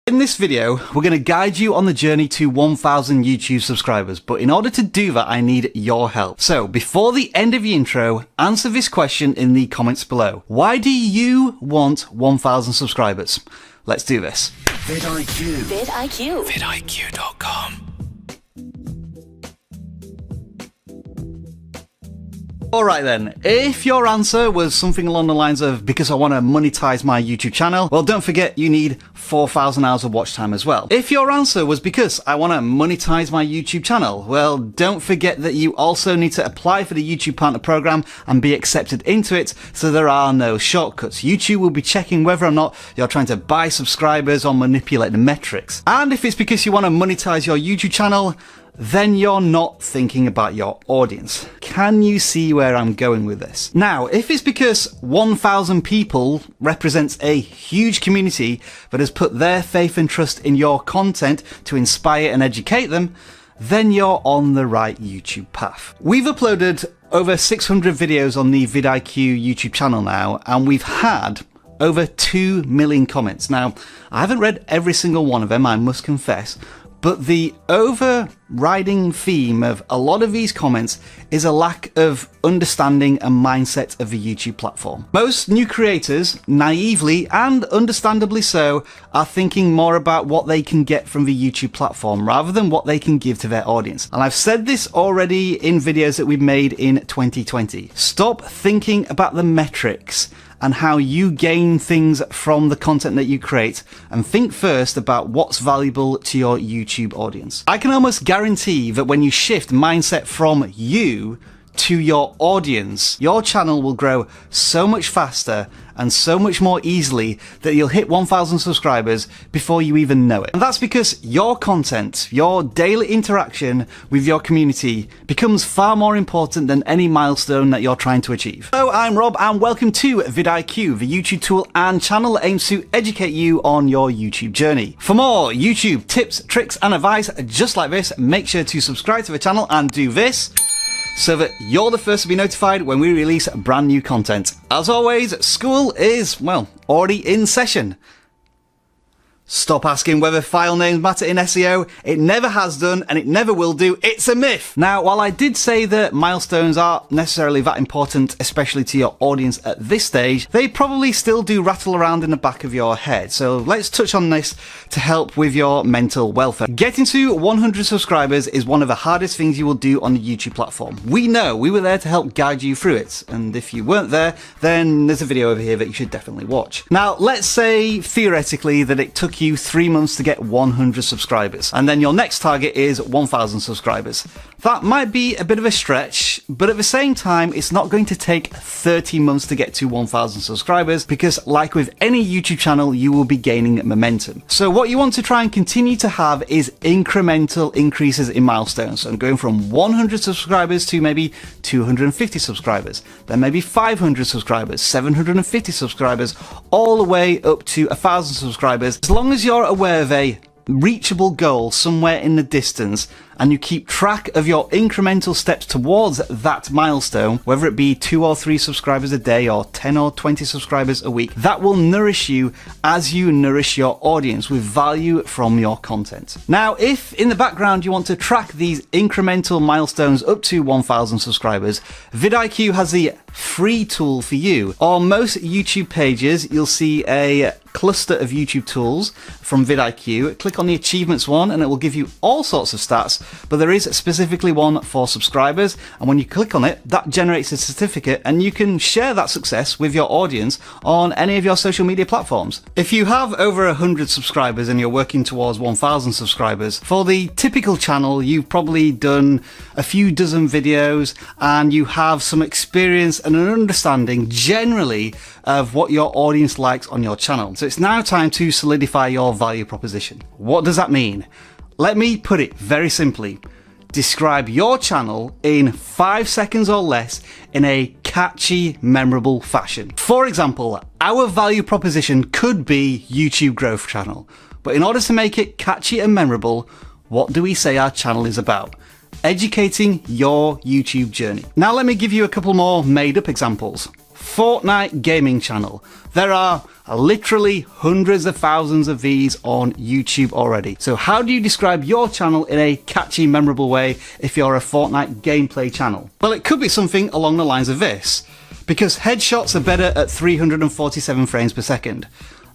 In this video, we're going to guide you on the journey to 1,000 YouTube subscribers, but in order to do that, I need your help. So, before the end of your intro, answer this question in the comments below. Why do you want 1,000 subscribers? Let's do this. vidIQ. vidIQ. vidIQ.com. Alright then, if your answer was something along the lines of because I want to monetize my YouTube channel, well don't forget you need 4,000 hours of watch time as well. If your answer was because I want to monetize my YouTube channel, well don't forget that you also need to apply for the YouTube Partner Program and be accepted into it, so there are no shortcuts. YouTube will be checking whether or not you're trying to buy subscribers or manipulate the metrics. And if it's because you want to monetize your YouTube channel, then you're not thinking about your audience. Can you see where I'm going with this? Now, if it's because 1,000 people represents a huge community that has put their faith and trust in your content to inspire and educate them, then you're on the right YouTube path. We've uploaded over 600 videos on the vidIQ YouTube channel now, and we've had over 2 million comments. Now, I haven't read every single one of them, I must confess, but the overriding theme of a lot of these comments is a lack of understanding and mindset of the YouTube platform. Most new creators, naively and understandably so, are thinking more about what they can get from the YouTube platform rather than what they can give to their audience. And I've said this already in videos that we've made in 2020. Stop thinking about the metrics and how you gain things from the content that you create, and think first about what's valuable to your YouTube audience. I can almost guarantee that when you shift mindset from you to your audience, your channel will grow so much faster and so much more easily that you'll hit 1,000 subscribers before you even know it. And that's because your content, your daily interaction with your community becomes far more important than any milestone that you're trying to achieve. Hello, I'm Rob and welcome to vidIQ, the YouTube tool and channel that aims to educate you on your YouTube journey. For more YouTube tips, tricks and advice just like this, make sure to subscribe to the channel and do this, so that you're the first to be notified when we release brand new content. As always, school is, well, already in session. Stop asking whether file names matter in SEO. It never has done and it never will do. It's a myth. Now, while I did say that milestones aren't necessarily that important, especially to your audience at this stage, they probably still do rattle around in the back of your head. So let's touch on this to help with your mental welfare. Getting to 100 subscribers is one of the hardest things you will do on the YouTube platform. We know, we were there to help guide you through it. And if you weren't there, then there's a video over here that you should definitely watch. Now, let's say theoretically that it took you 3 months to get 100 subscribers, and then your next target is 1,000 subscribers. That might be a bit of a stretch, but at the same time, it's not going to take 30 months to get to 1,000 subscribers, because like with any YouTube channel, you will be gaining momentum. So what you want to try and continue to have is incremental increases in milestones. So going from 100 subscribers to maybe 250 subscribers, then maybe 500 subscribers, 750 subscribers, all the way up to 1,000 subscribers. As long as you're aware of a reachable goal somewhere in the distance and you keep track of your incremental steps towards that milestone, whether it be 2 or 3 subscribers a day or 10 or 20 subscribers a week, that will nourish you as you nourish your audience with value from your content. Now, if in the background you want to track these incremental milestones up to 1,000 subscribers, vidIQ has the free tool for you. On most YouTube pages, you'll see a cluster of YouTube tools from vidIQ. Click on the achievements one and it will give you all sorts of stats, but there is specifically one for subscribers, and when you click on it, that generates a certificate and you can share that success with your audience on any of your social media platforms. If you have over 100 subscribers and you're working towards 1,000 subscribers, for the typical channel, you've probably done a few dozen videos and you have some experience and an understanding generally of what your audience likes on your channel. So it's now time to solidify your value proposition. What does that mean? Let me put it very simply. Describe your channel in 5 seconds or less in a catchy, memorable fashion. For example, our value proposition could be YouTube Growth Channel, but in order to make it catchy and memorable, what do we say our channel is about? Educating your YouTube journey. Now let me give you a couple more made up examples. Fortnite gaming channel. There are literally hundreds of thousands of these on YouTube already. So how do you describe your channel in a catchy, memorable way if you're a Fortnite gameplay channel? Well, it could be something along the lines of this. Because headshots are better at 347 frames per second.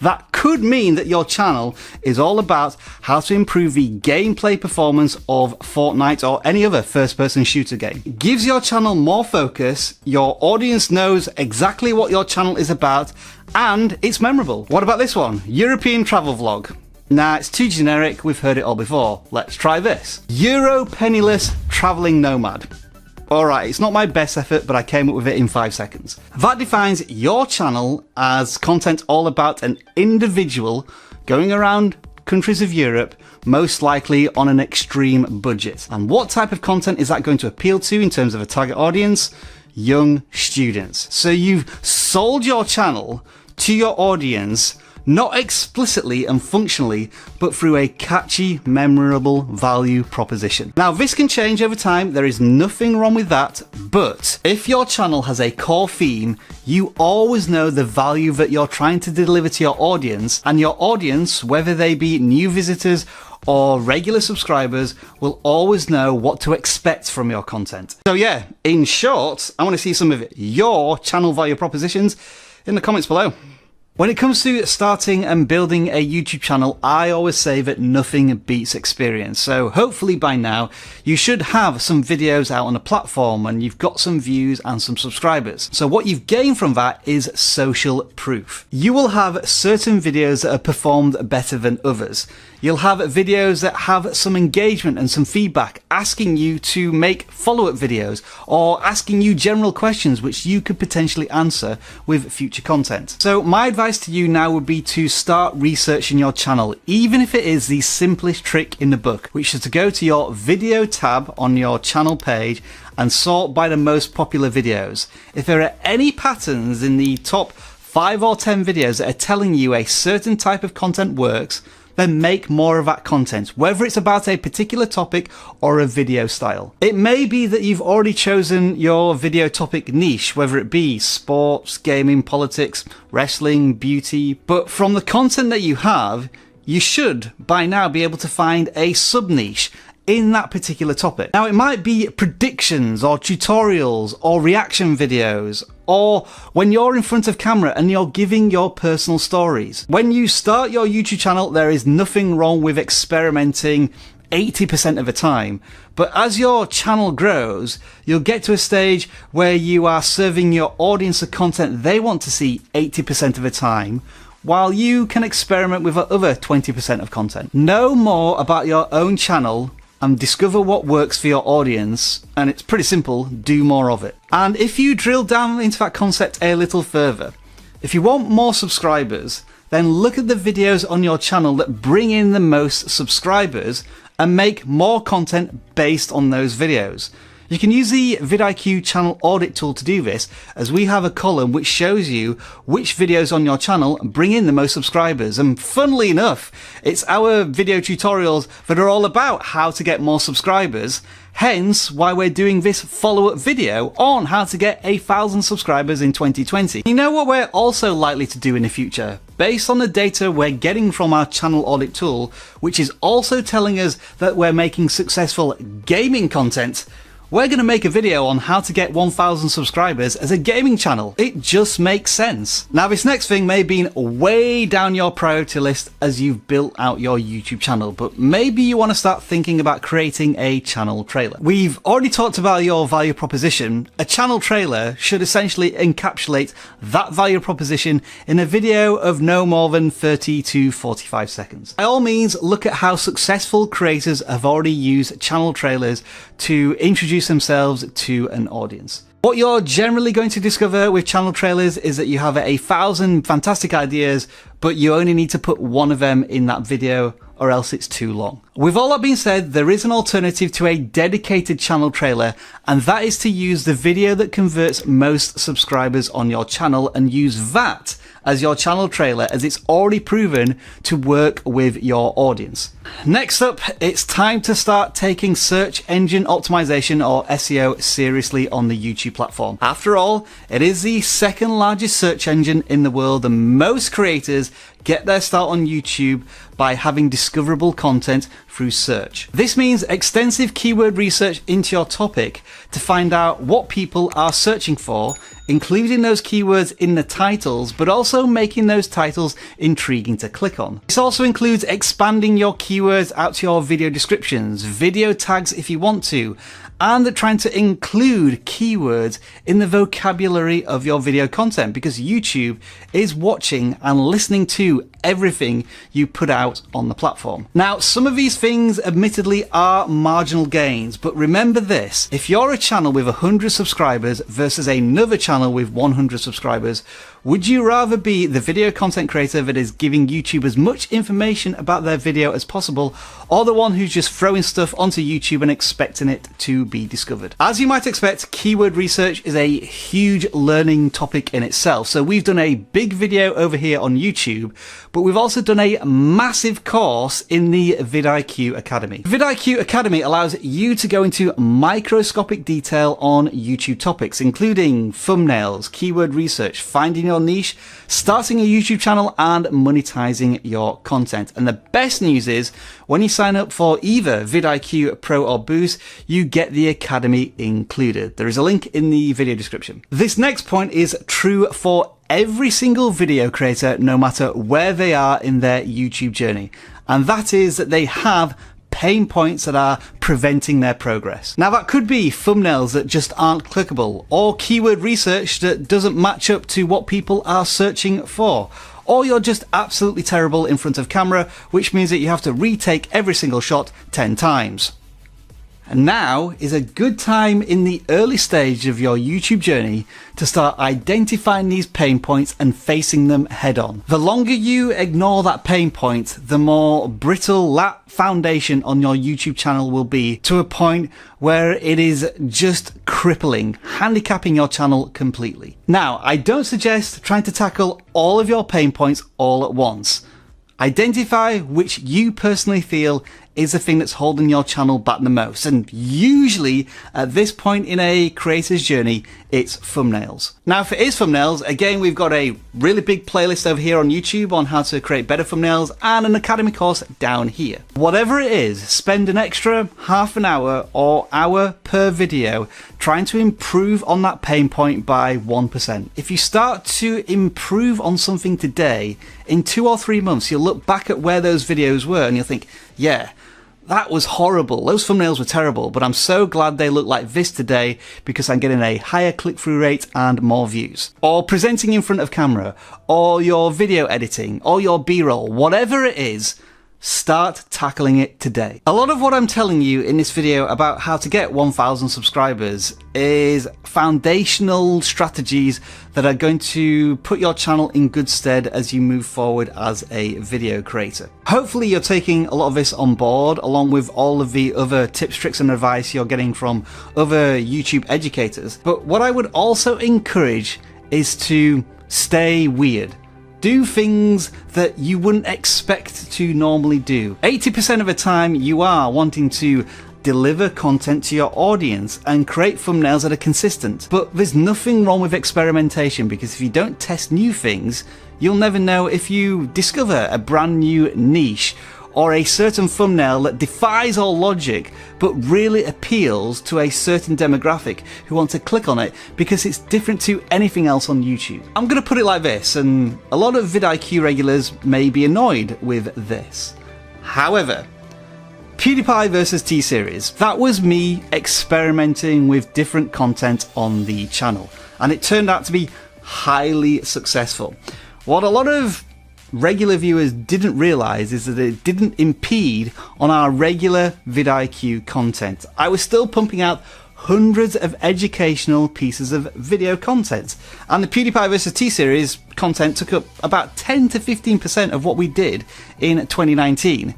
That could mean that your channel is all about how to improve the gameplay performance of Fortnite or any other first-person shooter game. It gives your channel more focus, your audience knows exactly what your channel is about, and it's memorable. What about this one? European travel vlog. Nah, it's too generic, we've heard it all before. Let's try this. Euro penniless traveling nomad. Alright, it's not my best effort, but I came up with it in 5 seconds. That defines your channel as content all about an individual going around countries of Europe, most likely on an extreme budget. And what type of content is that going to appeal to in terms of a target audience? Young students. So you've sold your channel to your audience, not explicitly and functionally, but through a catchy, memorable value proposition. Now, this can change over time. There is nothing wrong with that. But if your channel has a core theme, you always know the value that you're trying to deliver to your audience, and your audience, whether they be new visitors or regular subscribers, will always know what to expect from your content. So yeah, in short, I want to see some of your channel value propositions in the comments below. When it comes to starting and building a YouTube channel, I always say that nothing beats experience. So hopefully by now you should have some videos out on a platform and you've got some views and some subscribers. So what you've gained from that is social proof. You will have certain videos that are performed better than others. You'll have videos that have some engagement and some feedback, asking you to make follow-up videos or asking you general questions which you could potentially answer with future content. So my advice to you now would be to start researching your channel, even if it is the simplest trick in the book, which is to go to your video tab on your channel page and sort by the most popular videos. If there are any patterns in the top 5 or 10 videos that are telling you a certain type of content works, then make more of that content, whether it's about a particular topic or a video style. It may be that you've already chosen your video topic niche, whether it be sports, gaming, politics, wrestling, beauty, but from the content that you have, you should by now be able to find a sub-niche in that particular topic. Now, it might be predictions or tutorials or reaction videos, or when you're in front of camera and you're giving your personal stories. When you start your YouTube channel, there is nothing wrong with experimenting 80% of the time. But as your channel grows, you'll get to a stage where you are serving your audience the content they want to see 80% of the time, while you can experiment with the other 20% of content. Know more about your own channel and discover what works for your audience, and it's pretty simple, do more of it. And if you drill down into that concept a little further, if you want more subscribers, then look at the videos on your channel that bring in the most subscribers and make more content based on those videos. You can use the vidIQ channel audit tool to do this, as we have a column which shows you which videos on your channel bring in the most subscribers. And funnily enough, it's our video tutorials that are all about how to get more subscribers, hence why we're doing this follow-up video on how to get 1,000 subscribers in 2020. You know what we're also likely to do in the future? Based on the data we're getting from our channel audit tool, which is also telling us that we're making successful gaming content, we're going to make a video on how to get 1,000 subscribers as a gaming channel. It just makes sense. Now, this next thing may have been way down your priority list as you've built out your YouTube channel, but maybe you want to start thinking about creating a channel trailer. We've already talked about your value proposition. A channel trailer should essentially encapsulate that value proposition in a video of no more than 30 to 45 seconds. By all means, look at how successful creators have already used channel trailers to introduce themselves to an audience. What you're generally going to discover with channel trailers is that you have 1,000 fantastic ideas, but you only need to put one of them in that video, or else it's too long. With all that being said, there is an alternative to a dedicated channel trailer, and that is to use the video that converts most subscribers on your channel and use that as your channel trailer, as it's already proven to work with your audience. Next up, it's time to start taking search engine optimization, or SEO, seriously on the YouTube platform. After all, it is the second largest search engine in the world, and most creators get their start on YouTube by having discoverable content through search. This means extensive keyword research into your topic to find out what people are searching for, including those keywords in the titles, but also making those titles intriguing to click on. This also includes expanding your keywords out to your video descriptions, video tags if you want to, and trying to include keywords in the vocabulary of your video content, because YouTube is watching and listening to everything you put out on the platform. Now, some of these things admittedly are marginal gains, but remember this: if you're a channel with 100 subscribers versus another channel with 100 subscribers, would you rather be the video content creator that is giving YouTube as much information about their video as possible, or the one who's just throwing stuff onto YouTube and expecting it to be discovered? As you might expect, keyword research is a huge learning topic in itself. So we've done a big video over here on YouTube, but we've also done a massive course in the vidIQ Academy. vidIQ Academy allows you to go into microscopic detail on YouTube topics, including thumbnails, keyword research, finding your niche, starting a YouTube channel, and monetizing your content. And the best news is, when you sign up for either vidIQ Pro or Boost, you get the Academy included. There is a link in the video description. This next point is true for every single video creator, no matter where they are in their YouTube journey. And that is that they have pain points that are preventing their progress. Now, that could be thumbnails that just aren't clickable, or keyword research that doesn't match up to what people are searching for, or you're just absolutely terrible in front of camera, which means that you have to retake every single shot 10 times. And now is a good time in the early stage of your YouTube journey to start identifying these pain points and facing them head on. The longer you ignore that pain point, the more brittle that foundation on your YouTube channel will be, to a point where it is just crippling, handicapping your channel completely. Now, I don't suggest trying to tackle all of your pain points all at once. Identify which you personally feel is the thing that's holding your channel back the most. And usually at this point in a creator's journey, it's thumbnails. Now, if it is thumbnails, again, we've got a really big playlist over here on YouTube on how to create better thumbnails, and an Academy course down here. Whatever it is, spend an extra half an hour or hour per video trying to improve on that pain point by 1%. If you start to improve on something today, in 2 or 3 months, you'll look back at where those videos were and you'll think, yeah, that was horrible. Those thumbnails were terrible, but I'm so glad they look like this today because I'm getting a higher click-through rate and more views. Or presenting in front of camera, or your video editing, or your B-roll, whatever it is, start tackling it today. A lot of what I'm telling you in this video about how to get 1,000 subscribers is foundational strategies that are going to put your channel in good stead as you move forward as a video creator. Hopefully you're taking a lot of this on board, along with all of the other tips, tricks and advice you're getting from other YouTube educators. But what I would also encourage is to stay weird. Do things that you wouldn't expect to normally do. 80% of the time you are wanting to deliver content to your audience and create thumbnails that are consistent. But there's nothing wrong with experimentation, because if you don't test new things, you'll never know if you discover a brand new niche or a certain thumbnail that defies all logic but really appeals to a certain demographic who want to click on it because it's different to anything else on YouTube. I'm going to put it like this, and a lot of vidIQ regulars may be annoyed with this. However, PewDiePie versus T-Series, that was me experimenting with different content on the channel, and it turned out to be highly successful. What a lot of regular viewers didn't realize is that it didn't impede on our regular vidIQ content. I was still pumping out hundreds of educational pieces of video content, and the PewDiePie vs T-Series content took up about 10 to 15% of what we did in 2019.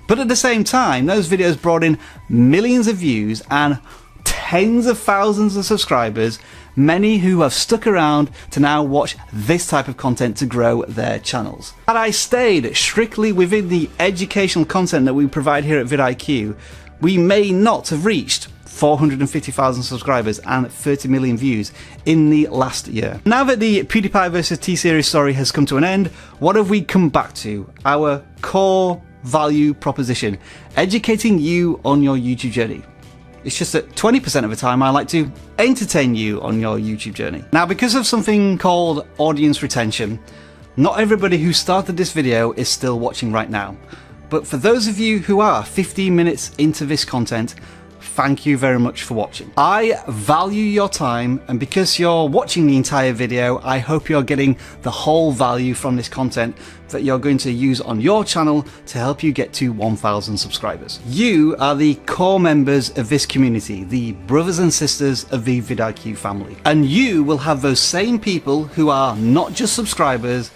But at the same time, those videos brought in millions of views and tens of thousands of subscribers, many who have stuck around to now watch this type of content to grow their channels. Had I stayed strictly within the educational content that we provide here at vidIQ, we may not have reached 450,000 subscribers and 30 million views in the last year. Now that the PewDiePie versus T-Series story has come to an end, what have we come back to? Our core value proposition, educating you on your YouTube journey. It's just that 20% of the time I like to entertain you on your YouTube journey. Now, because of something called audience retention, not everybody who started this video is still watching right now. But for those of you who are 15 minutes into this content, thank you very much for watching. I value your time, and because you're watching the entire video, I hope you're getting the whole value from this content that you're going to use on your channel to help you get to 1,000 subscribers. You are the core members of this community, the brothers and sisters of the vidIQ family. And you will have those same people who are not just subscribers,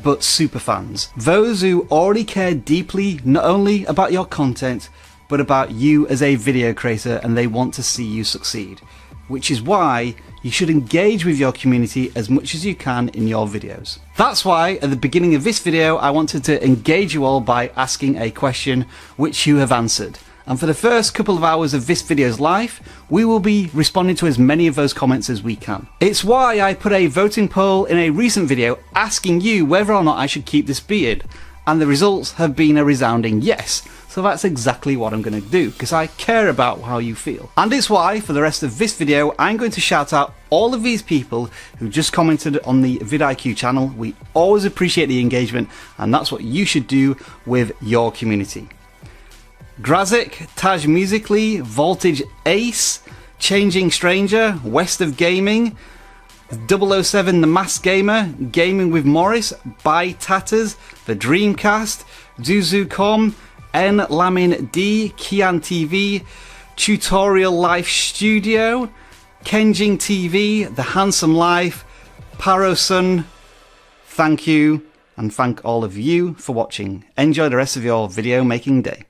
but super fans. Those who already care deeply not only about your content, but about you as a video creator, and they want to see you succeed. Which is why you should engage with your community as much as you can in your videos. That's why at the beginning of this video, I wanted to engage you all by asking a question which you have answered. And for the first couple of hours of this video's life, we will be responding to as many of those comments as we can. It's why I put a voting poll in a recent video asking you whether or not I should keep this beard. And the results have been a resounding yes. So that's exactly what I'm going to do, because I care about how you feel. And it's why, for the rest of this video, I'm going to shout out all of these people who just commented on the vidIQ channel. We always appreciate the engagement, and that's what you should do with your community. Grazik, Taj Musically, Voltage Ace, Changing Stranger, West of Gaming, 007 The Masked Gamer, Gaming with Morris, By Tatters, The Dreamcast, Zuzu.com, N Lamin D, Kian TV, Tutorial Life Studio, Kenjing TV, The Handsome Life, Parosun. Thank you, and thank all of you for watching. Enjoy the rest of your video making day.